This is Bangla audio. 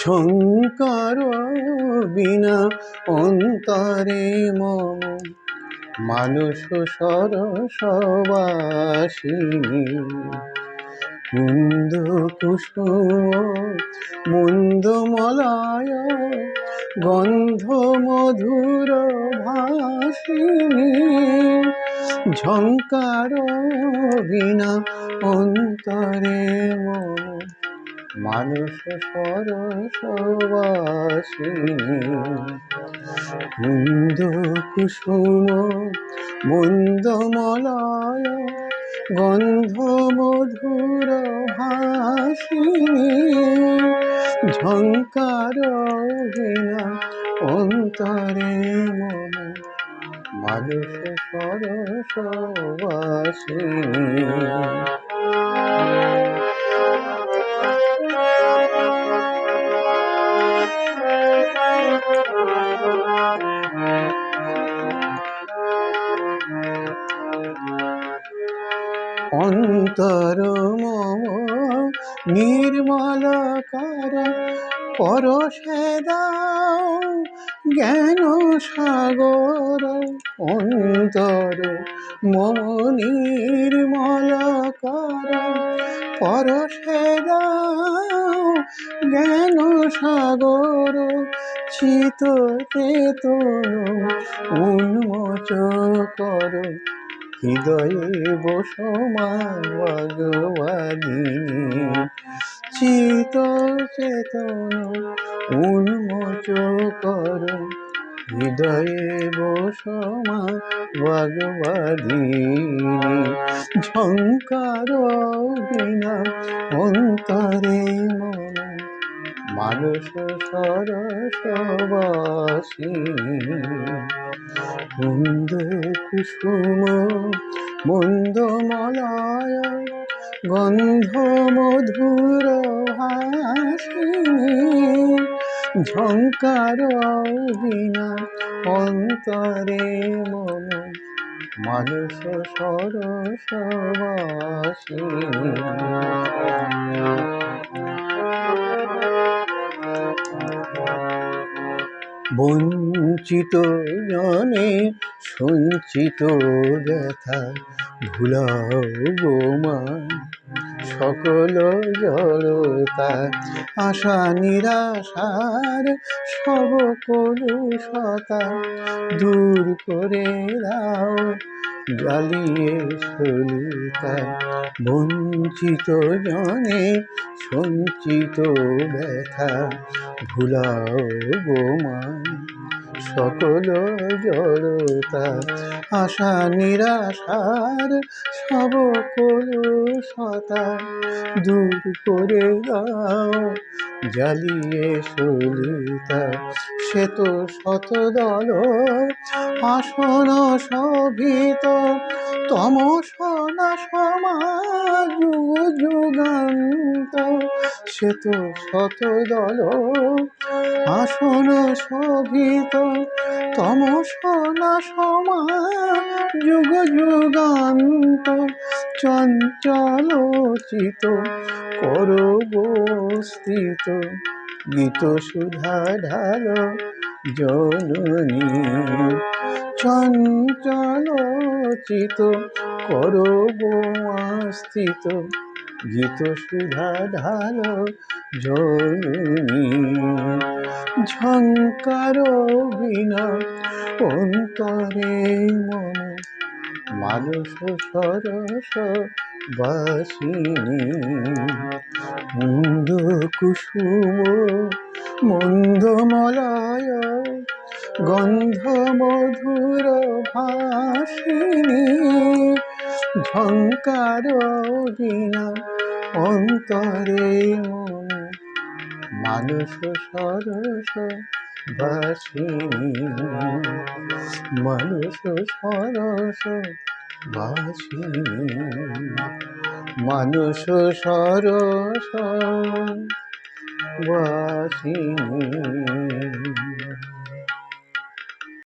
ঝঙ্কার বিনা অন্তরে মম মানুষ সরসবাসিনী কুন্দ কুসুম মুন্দ মলায় গন্ধ মধুর ভাসিনী ঝঙ্কার বিনা অন্তরে মম মানুষ সরসবাসিনী কুন্দ কুসুম মুন্দ মলায় গন্ধ মধুর ভাসিনী ঝঙ্কার বিনা অন্তরে মম মানুষ সরসবাসিনী। অন্তর মম নির্মলকার পরশে দাও জ্ঞান সাগর অন্তর মম নির্মলকার পরশে দাও জ্ঞান সাগর চিত চেতন উন্মোচ কর হৃদয়ে বসমা ভগবাদিনী চিত চেতন উন্মোচ কর হৃদয়ে বসমা ভগবাদিনী ঝঙ্কার বিনা অন্তরে মম মানুষ সরসবাসিনী কুন্দ কুসুম মুন্দ মলায় গন্ধ মধুর ভাসিনী ঝঙ্কার বিনা অন্তরে মম মানুষ সরসবাসিনী। বঞ্চিত জনে সঞ্চিত ব্যথা ভুলাও গো মা সকল জড়তা আশা নিরাশার সব কলুষতা দূর করে দাও জ্বালিয়ে সলিতায় বঞ্চিত জনে সঞ্চিত ব্যথা ভুলাও গো মা সকল জড়তা আশা নিরাশার সব কলুষতা দূর করে দাও জ্বালিয়ে সলিতায় শ্বেত শতদল আসন শোভিত তমস নাশমান যুগান্ত শ্বেত শতদল আসন শোভিত তমস নাশমান যুগান্ত চঞ্চল চিত করো স্থিত গীত সুধা ঢাল জননী চঞ্চল চিত করো স্থিত গীত সুধা ঢাল জননী ঝঙ্কার বিনা অন্তরে মম মানুষ সরসবাসিনী মুন্দ কুসুম মুন্দ মলায় গন্ধ মধুর ভাসিনী ঝঙ্কার বিনা অন্তরে মম মানুষ সরসবাসিনী। বাসিনী মানুষ সরস বাসিনী মানুষ সরস বাসিনী।